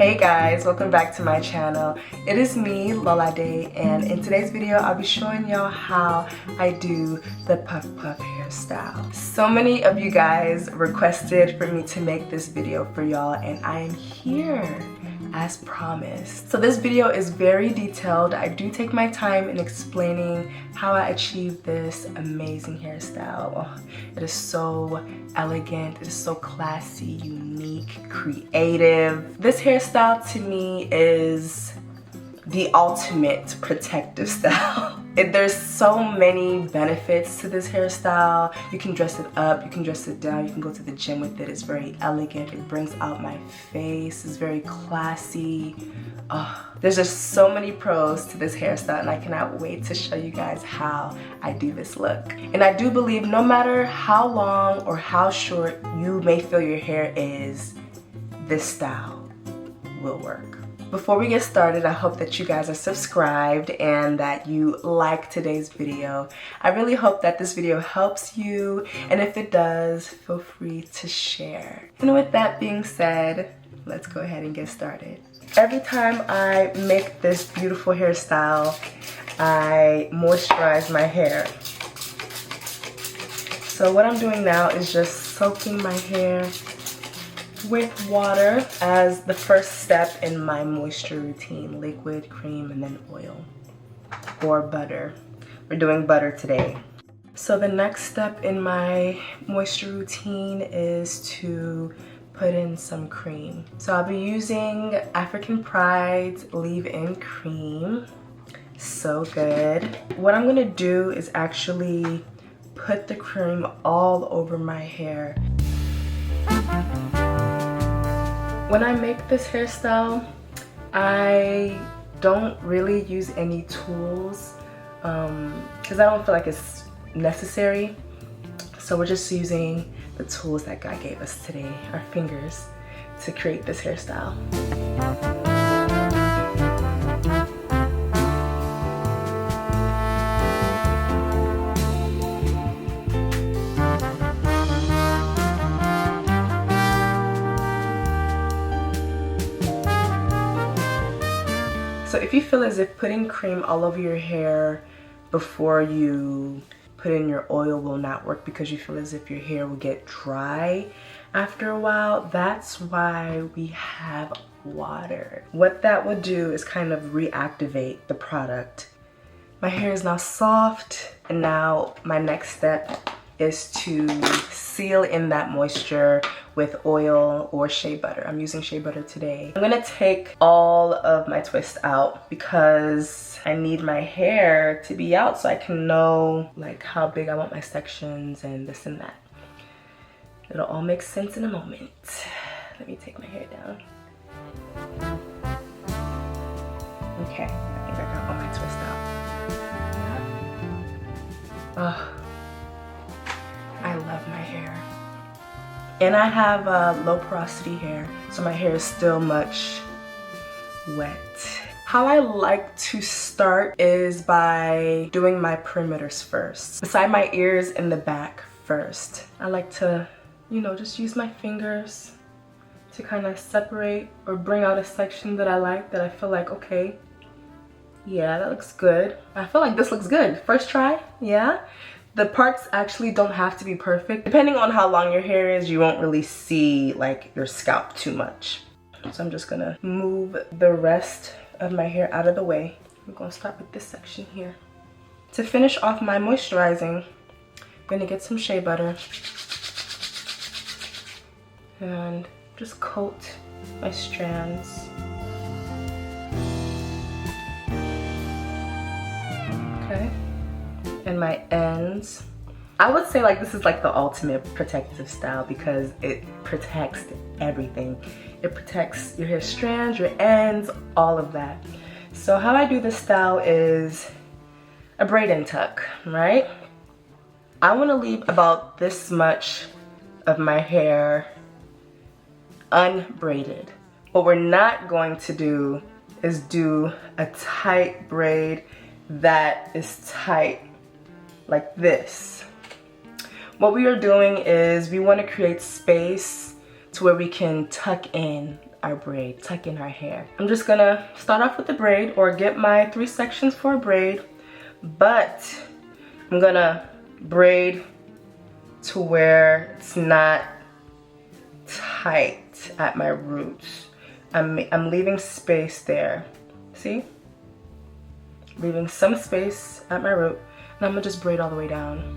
Hey guys, welcome back to my channel. It is me, Lola Day, and in today's video I'll be showing y'all how I do the Puff Puff hairstyle. So many of you guys requested for me to make this video for y'all, and I am here as promised. So this video is very detailed. I do take my time in explaining how I achieved this amazing hairstyle. Oh, it is so elegant, it is so classy, unique, creative. This hairstyle to me is the ultimate protective style. There's so many benefits to this hairstyle. You can dress it up, you can dress it down, you can go to the gym with it. It's very elegant, it brings out my face, it's very classy. Oh, there's just so many pros to this hairstyle, and I cannot wait to show you guys how I do this look. And I do believe no matter how long or how short you may feel your hair is, this style will work. Before we get started, I hope that you guys are subscribed and that you like today's video. I really hope that this video helps you, and if it does, feel free to share. And with that being said, let's go ahead and get started. Every time I make this beautiful hairstyle, I moisturize my hair. So what I'm doing now is just soaking my hair with water as the first step in my moisture routine. Liquid, cream, and then oil or butter. We're doing butter today. So the next step in my moisture routine is to put in some cream. So I'll be using African Pride's leave-in cream. So good. What I'm gonna do is actually put the cream all over my hair. When I make this hairstyle, I don't really use any tools because I don't feel like it's necessary. So we're just using the tools that God gave us today, our fingers, to create this hairstyle. So if you feel as if putting cream all over your hair before you put in your oil will not work because you feel as if your hair will get dry after a while, that's why we have water. What that will do is kind of reactivate the product. My hair is now soft, and now my next step is to seal in that moisture with oil or shea butter. I'm using shea butter today. I'm gonna take all of my twists out because I need my hair to be out so I can know like how big I want my sections and this and that. It'll all make sense in a moment. Let me take my hair down. Okay, I think I got all my twists out. Oh, I love my hair. And I have low porosity hair, so my hair is still much wet. How I like to start is by doing my perimeters first. Beside my ears and the back first. I like to, you know, just use my fingers to kind of separate or bring out a section that I like, that I feel like, okay, yeah, that looks good. I feel like this looks good. First try, yeah. The parts actually don't have to be perfect. Depending on how long your hair is, you won't really see like your scalp too much. So I'm just gonna move the rest of my hair out of the way. I'm gonna start with this section here. To finish off my moisturizing, I'm gonna get some shea butter and just coat my strands. Okay. And my ends. I would say like this is like the ultimate protective style because it protects everything. It protects your hair strands, your ends, all of that. So how I do this style is a braid and tuck, right? I want to leave about this much of my hair unbraided. What we're not going to do is do a tight braid that is tight like this. What we are doing is we want to create space to where we can tuck in our braid, tuck in our hair. I'm just gonna start off with the braid or get my 3 sections for a braid, but I'm gonna braid to where it's not tight at my roots. I'm leaving space there. See? Leaving some space at my root, and I'm gonna just braid all the way down.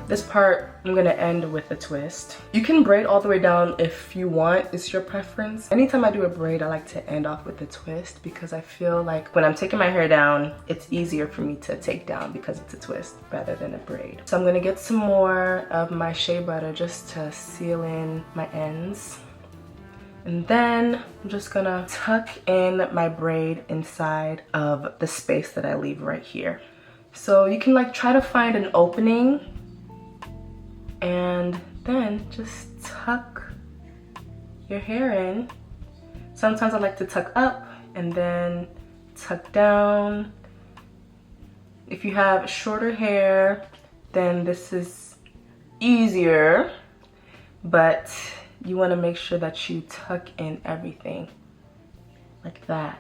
This part, I'm gonna end with a twist. You can braid all the way down if you want, it's your preference. Anytime I do a braid, I like to end off with a twist because I feel like when I'm taking my hair down, it's easier for me to take down because it's a twist rather than a braid. So I'm gonna get some more of my shea butter just to seal in my ends. And then I'm just gonna tuck in my braid inside of the space that I leave right here. So you can like try to find an opening and then just tuck your hair in. Sometimes I like to tuck up and then tuck down. If you have shorter hair, then this is easier, but you want to make sure that you tuck in everything like that.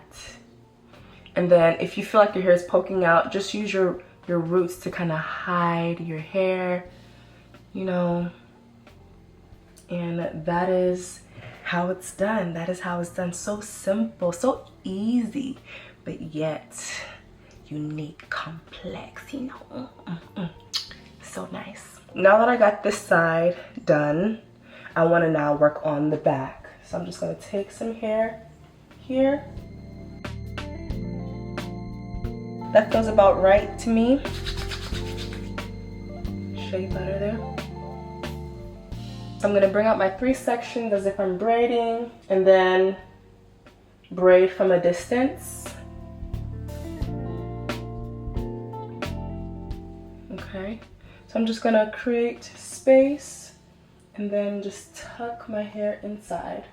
And then if you feel like your hair is poking out, just use your roots to kind of hide your hair, you know. And that is how it's done. That is how it's done. So simple, so easy, but yet unique, complex, you know. So nice. Now that I got this side done, I want to now work on the back. So I'm just going to take some hair here. That feels about right to me. Shea butter there. So I'm going to bring out my 3 sections as if I'm braiding, and then braid from a distance. Okay, so I'm just going to create space and then just tuck my hair inside.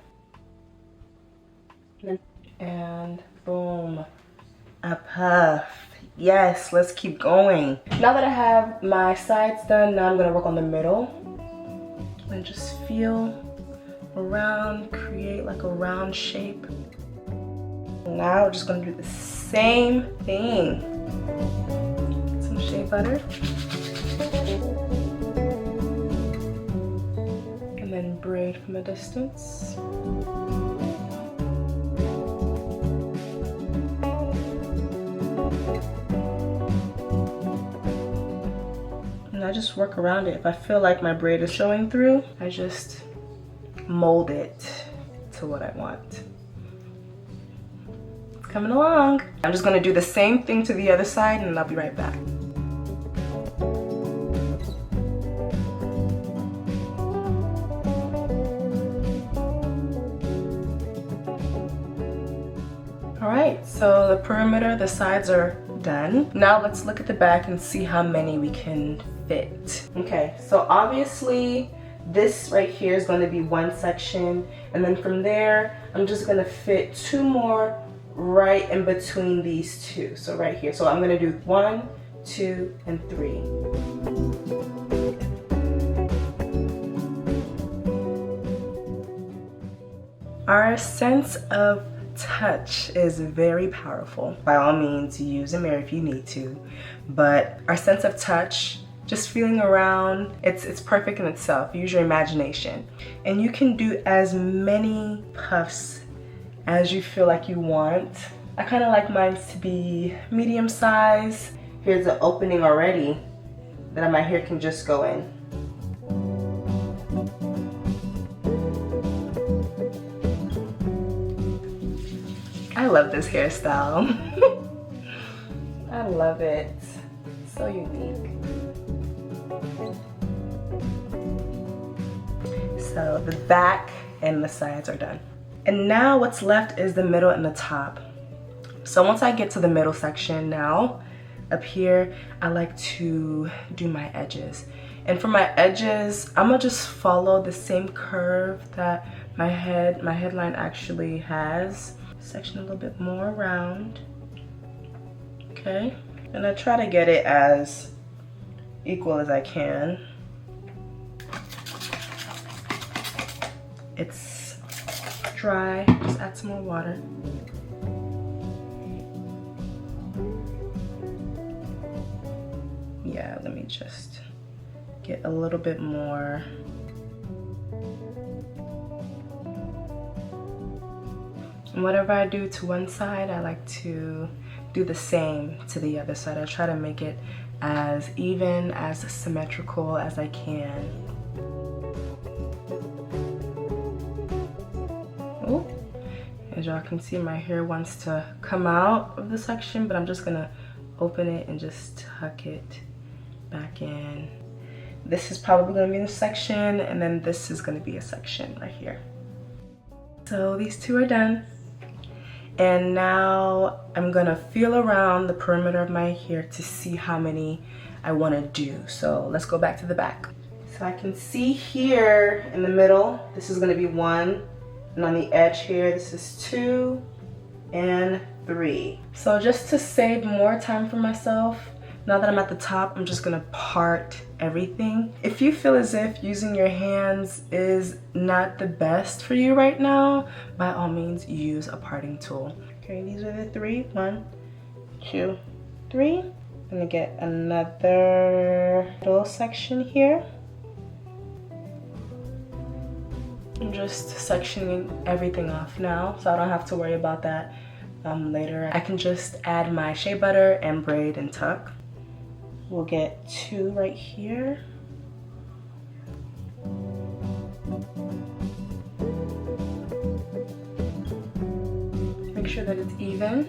And boom, a puff. Yes, let's keep going. Now that I have my sides done, now I'm gonna work on the middle. And just feel around, create like a round shape. Now we're just gonna do the same thing. Some shea butter. And then braid from a distance. And I just work around it. If I feel like my braid is showing through, I just mold it to what I want. It's coming along. I'm just gonna do the same thing to the other side and I'll be right back. Alright, so the perimeter, the sides are done. Now let's look at the back and see how many we can fit. Okay, so obviously this right here is going to be 1 section, and then from there I'm just going to fit 2 more right in between these 2. So right here. So I'm going to do 1, 2, and 3. Our sense of touch is very powerful. By all means, use a mirror if you need to, but our sense of touch, just feeling around, it's perfect in itself. Use your imagination, and you can do as many puffs as you feel like you want. I kind of like mine to be medium size. Here's an opening already that my hair can just go in. I love this hairstyle. I love it. So unique. So the back and the sides are done. And now what's left is the middle and the top. So once I get to the middle section now, up here, I like to do my edges. And for my edges, I'm gonna just follow the same curve that my headline actually has. Section a little bit more round. Okay, and I try to get it as equal as I can. it's dry, just add some more water. Yeah, let me just get a little bit more. And whatever I do to one side, I like to do the same to the other side. I try to make it as even, as symmetrical as I can. Oh, as y'all can see, my hair wants to come out of the section, but I'm just gonna open it and just tuck it back in. This is probably gonna be the section, and then this is gonna be a section right here. So these two are done. And now I'm gonna feel around the perimeter of my hair to see how many I wanna do. So let's go back to the back. So I can see here in the middle, this is gonna be 1. And on the edge here, this is 2 and 3. So just to save more time for myself, now that I'm at the top, I'm just gonna part everything. If you feel as if using your hands is not the best for you right now, by all means use a parting tool. Okay, these are the 3. 1, 2, 3. I'm gonna get another little section here. I'm just sectioning everything off now, so I don't have to worry about that later. I can just add my shea butter and braid and tuck. We'll get 2 right here. Make sure that it's even.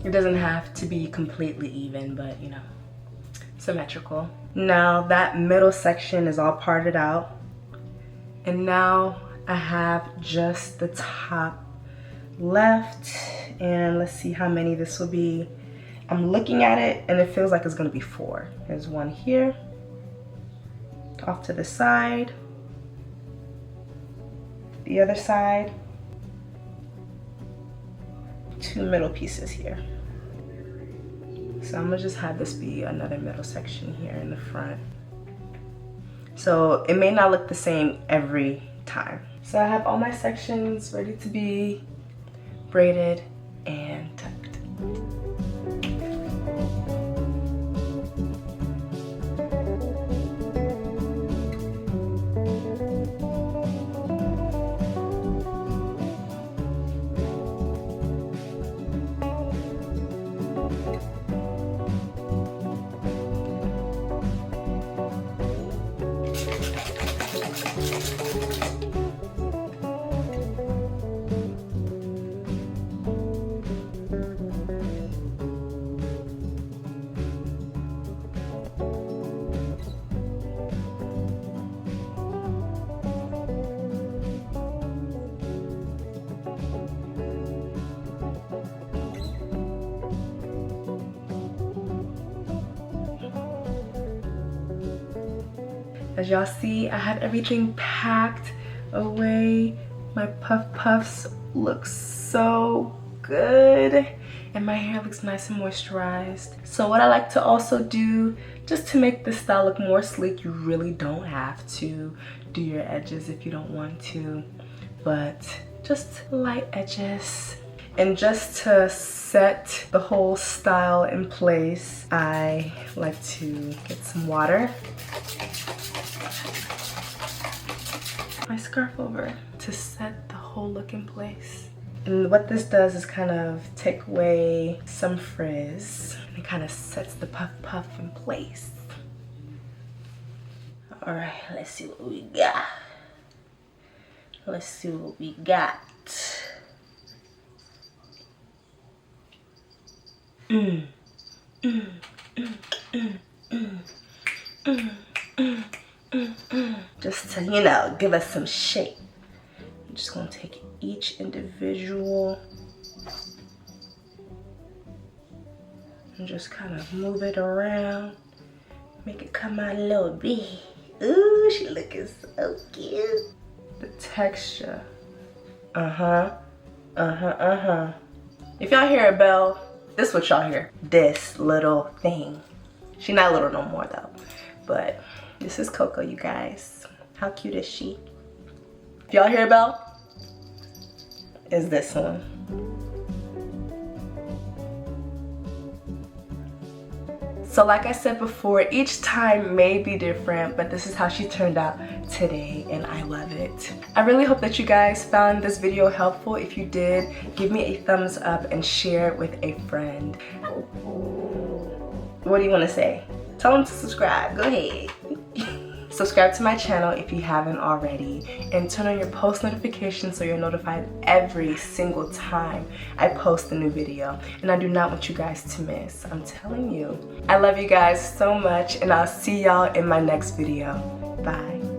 It doesn't have to be completely even, but you know, symmetrical. Now that middle section is all parted out. And now I have just the top left. And let's see how many this will be. I'm looking at it and it feels like it's gonna be 4. There's 1 here, off to the side, the other side, 2 middle pieces here. So I'm gonna just have this be another middle section here in the front. So it may not look the same every time. So I have all my sections ready to be braided and tucked. As y'all see, I have everything packed away. My puff puffs look so good and my hair looks nice and moisturized. So what I like to also do, just to make this style look more sleek, you really don't have to do your edges if you don't want to, but just light edges. And just to set the whole style in place, I like to get some water, my scarf over to set the whole look in place. And what this does is kind of take away some frizz and it kind of sets the puff puff in place. All right, let's see what we got. Let's see what we got. Just to, you know, give us some shape. I'm just gonna take each individual and just kind of move it around, make it come out a little bit. Ooh, she looking so cute. The texture, If y'all hear a bell, this is what y'all hear. This little thing. She not little no more though, but this is Coco, you guys. How cute is she? If y'all hear a bell, is this one. So like I said before, each time may be different, but this is how she turned out today, and I love it. I really hope that you guys found this video helpful. If you did, give me a thumbs up and share it with a friend. What do you want to say? Tell them to subscribe. Go ahead. Subscribe to my channel if you haven't already, and turn on your post notifications so you're notified every single time I post a new video. And I do not want you guys to miss. I'm telling you. I love you guys so much, and I'll see y'all in my next video. Bye.